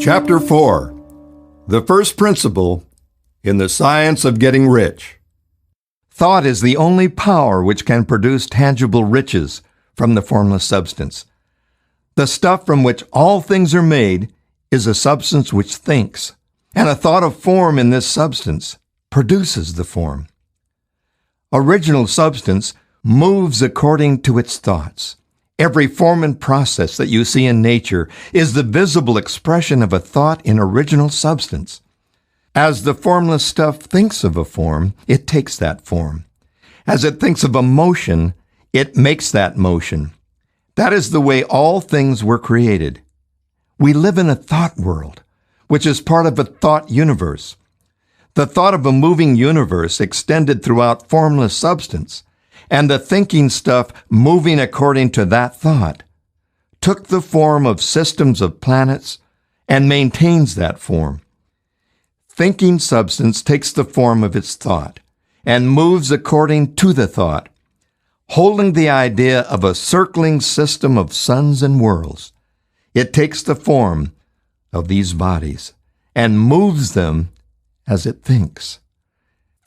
Chapter 4. The First Principle in the Science of Getting Rich. Thought is the only power which can produce tangible riches from the formless substance. The stuff from which all things are made is a substance which thinks, and a thought of form in this substance produces the form. Original substance moves according to its thoughts. Every form and process that you see in nature is the visible expression of a thought in original substance. As the formless stuff thinks of a form, it takes that form. As it thinks of a motion, it makes that motion. That is the way all things were created. We live in a thought world, which is part of a thought universe. The thought of a moving universe extended throughout formless substance, and the thinking stuff moving according to that thought, took the form of systems of planets and maintains that form. Thinking substance takes the form of its thought and moves according to the thought, holding the idea of a circling system of suns and worlds. It takes the form of these bodies and moves them as it thinks.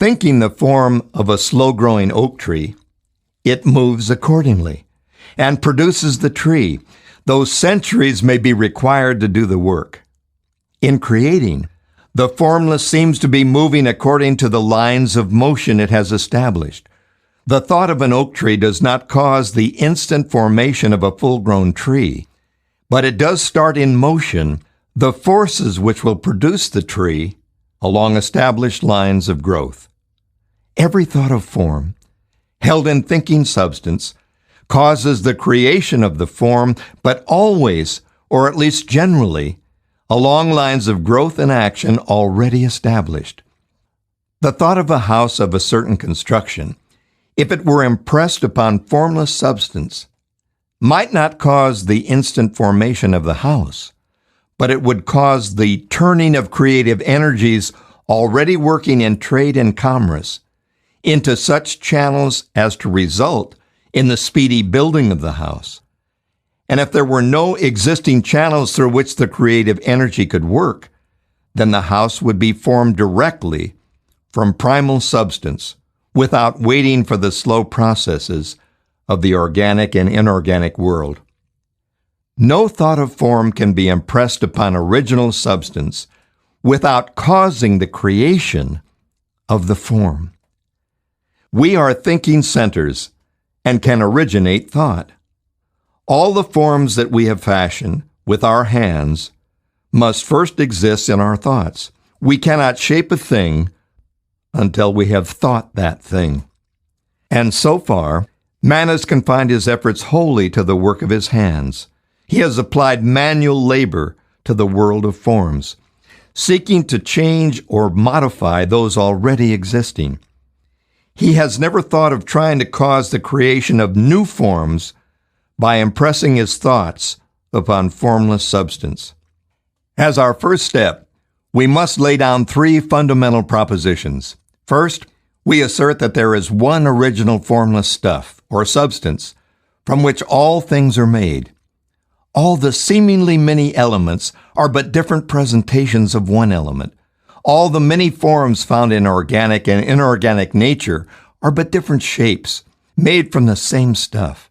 Thinking the form of a slow-growing oak tree, it moves accordingly and produces the tree, though centuries may be required to do the work. In creating, the formless seems to be moving according to the lines of motion it has established. The thought of an oak tree does not cause the instant formation of a full-grown tree, but it does start in motion the forces which will produce the tree along established lines of growth. Every thought of form, held in thinking substance, causes the creation of the form, but always, or at least generally, along lines of growth and action already established. The thought of a house of a certain construction, if it were impressed upon formless substance, might not cause the instant formation of the house, but it would cause the turning of creative energies already working in trade and commerce into such channels as to result in the speedy building of the house. And if there were no existing channels through which the creative energy could work, then the house would be formed directly from primal substance without waiting for the slow processes of the organic and inorganic world. No thought of form can be impressed upon original substance without causing the creation of the form. We are thinking centers and can originate thought. All the forms that we have fashioned with our hands must first exist in our thoughts. We cannot shape a thing until we have thought that thing. And so far, man has confined his efforts wholly to the work of his hands. He has applied manual labor to the world of forms, seeking to change or modify those already existing. He has never thought of trying to cause the creation of new forms by impressing his thoughts upon formless substance. As our first step, we must lay down three fundamental propositions. First, we assert that there is one original formless stuff, or substance, from which all things are made. All the seemingly many elements are but different presentations of one element. All the many forms found in organic and inorganic nature are but different shapes, made from the same stuff.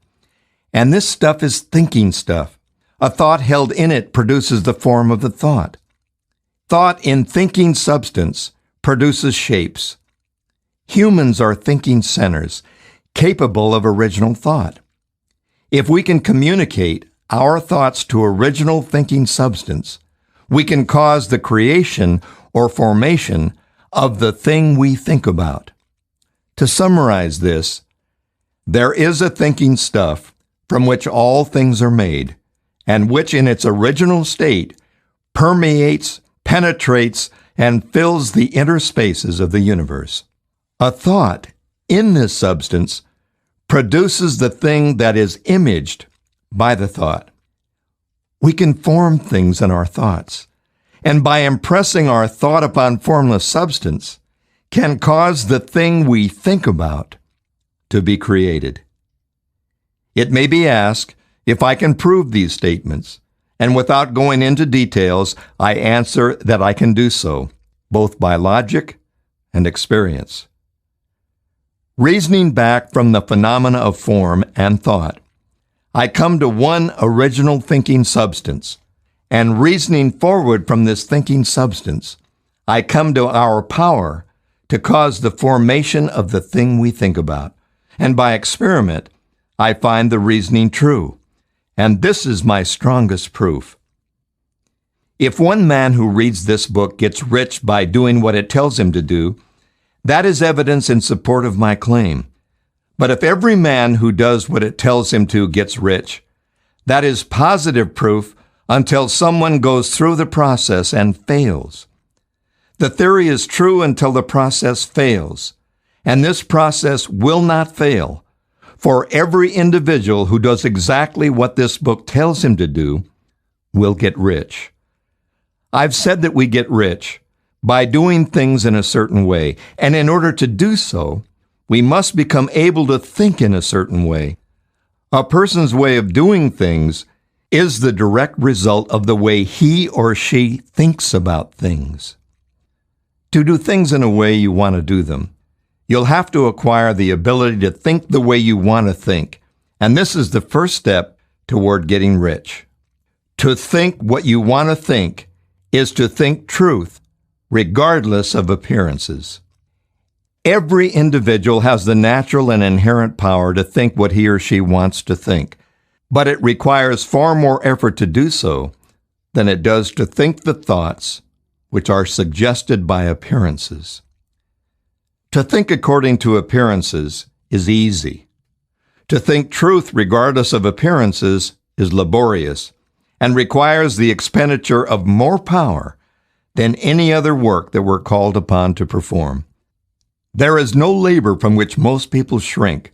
And this stuff is thinking stuff. A thought held in it produces the form of the thought. Thought in thinking substance produces shapes. Humans are thinking centers, capable of original thought. If we can communicate our thoughts to original thinking substance, we can cause the creation or formation of the thing we think about. To summarize this, there is a thinking stuff from which all things are made, and which in its original state permeates, penetrates, and fills the inner spaces of the universe. A thought in this substance produces the thing that is imaged by the thought. We can form things in our thoughts, and by impressing our thought upon formless substance, can cause the thing we think about to be created. It may be asked if I can prove these statements, and without going into details, I answer that I can do so, both by logic and experience. Reasoning back from the phenomena of form and thought, I come to one original thinking substance, and reasoning forward from this thinking substance, I come to our power to cause the formation of the thing we think about, and by experiment, I find the reasoning true, and this is my strongest proof. If one man who reads this book gets rich by doing what it tells him to do, that is evidence in support of my claim. But if every man who does what it tells him to gets rich, that is positive proof until someone goes through the process and fails. The theory is true until the process fails, and this process will not fail, for every individual who does exactly what this book tells him to do will get rich. I've said that we get rich by doing things in a certain way, and in order to do so, we must become able to think in a certain way. A person's way of doing things is the direct result of the way he or she thinks about things. To do things in a way you want to do them, you'll have to acquire the ability to think the way you want to think, and this is the first step toward getting rich. To think what you want to think is to think truth, regardless of appearances. Every individual has the natural and inherent power to think what he or she wants to think, but it requires far more effort to do so than it does to think the thoughts which are suggested by appearances. To think according to appearances is easy. To think truth regardless of appearances is laborious and requires the expenditure of more power than any other work that we're called upon to perform. There is no labor from which most people shrink,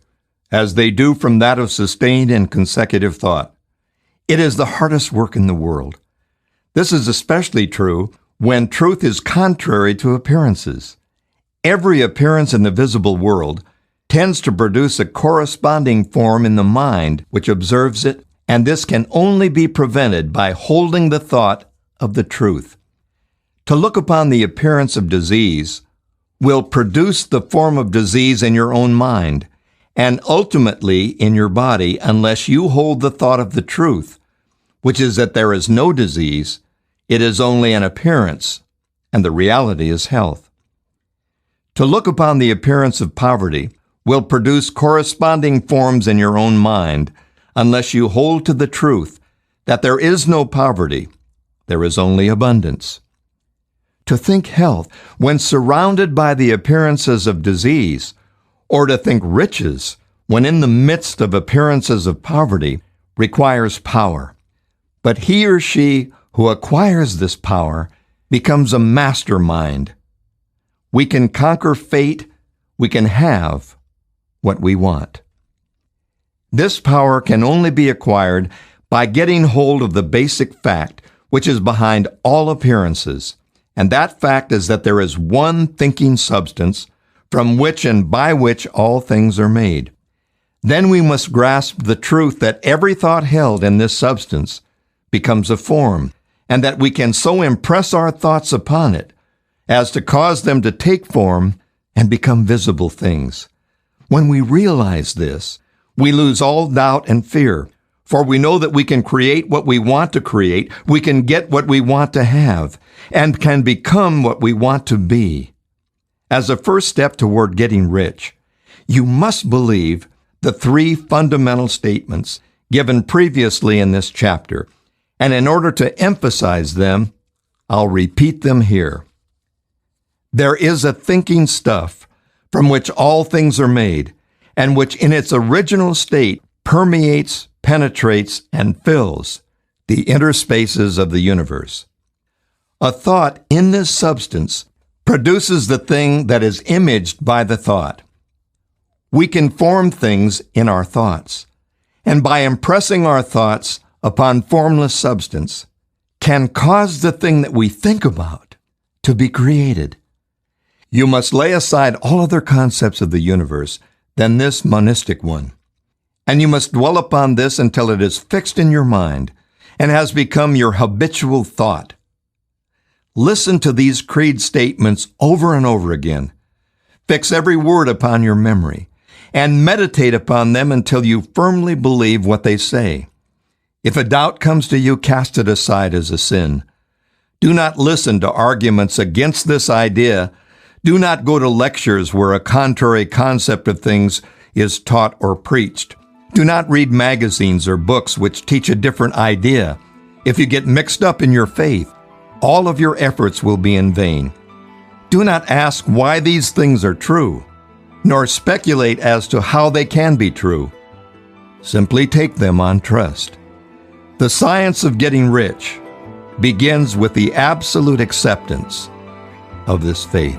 as they do from that of sustained and consecutive thought. It is the hardest work in the world. This is especially true when truth is contrary to appearances. Every appearance in the visible world tends to produce a corresponding form in the mind which observes it, and this can only be prevented by holding the thought of the truth. To look upon the appearance of disease will produce the form of disease in your own mind and ultimately in your body unless you hold the thought of the truth, which is that there is no disease, it is only an appearance, and the reality is health. To look upon the appearance of poverty will produce corresponding forms in your own mind unless you hold to the truth that there is no poverty, there is only abundance. To think health when surrounded by the appearances of disease, or to think riches when in the midst of appearances of poverty, requires power. But he or she who acquires this power becomes a mastermind. We can conquer fate, we can have what we want. This power can only be acquired by getting hold of the basic fact which is behind all appearances, and that fact is that there is one thinking substance from which and by which all things are made. Then we must grasp the truth that every thought held in this substance becomes a form, and that we can so impress our thoughts upon it as to cause them to take form and become visible things. When we realize this, we lose all doubt and fear, for we know that we can create what we want to create, we can get what we want to have, and can become what we want to be. As a first step toward getting rich, you must believe the three fundamental statements given previously in this chapter, and in order to emphasize them, I'll repeat them here. There is a thinking stuff from which all things are made, and which in its original state permeates, penetrates, and fills the interspaces of the universe. A thought in this substance produces the thing that is imaged by the thought. We can form things in our thoughts, and by impressing our thoughts upon formless substance, can cause the thing that we think about to be created. You must lay aside all other concepts of the universe than this monistic one, and you must dwell upon this until it is fixed in your mind, and has become your habitual thought. Listen to these creed statements over and over again. Fix every word upon your memory, and meditate upon them until you firmly believe what they say. If a doubt comes to you, cast it aside as a sin. Do not listen to arguments against this idea. Do not go to lectures where a contrary concept of things is taught or preached. Do not read magazines or books which teach a different idea. If you get mixed up in your faith, all of your efforts will be in vain. Do not ask why these things are true, nor speculate as to how they can be true. Simply take them on trust. The science of getting rich begins with the absolute acceptance of this faith.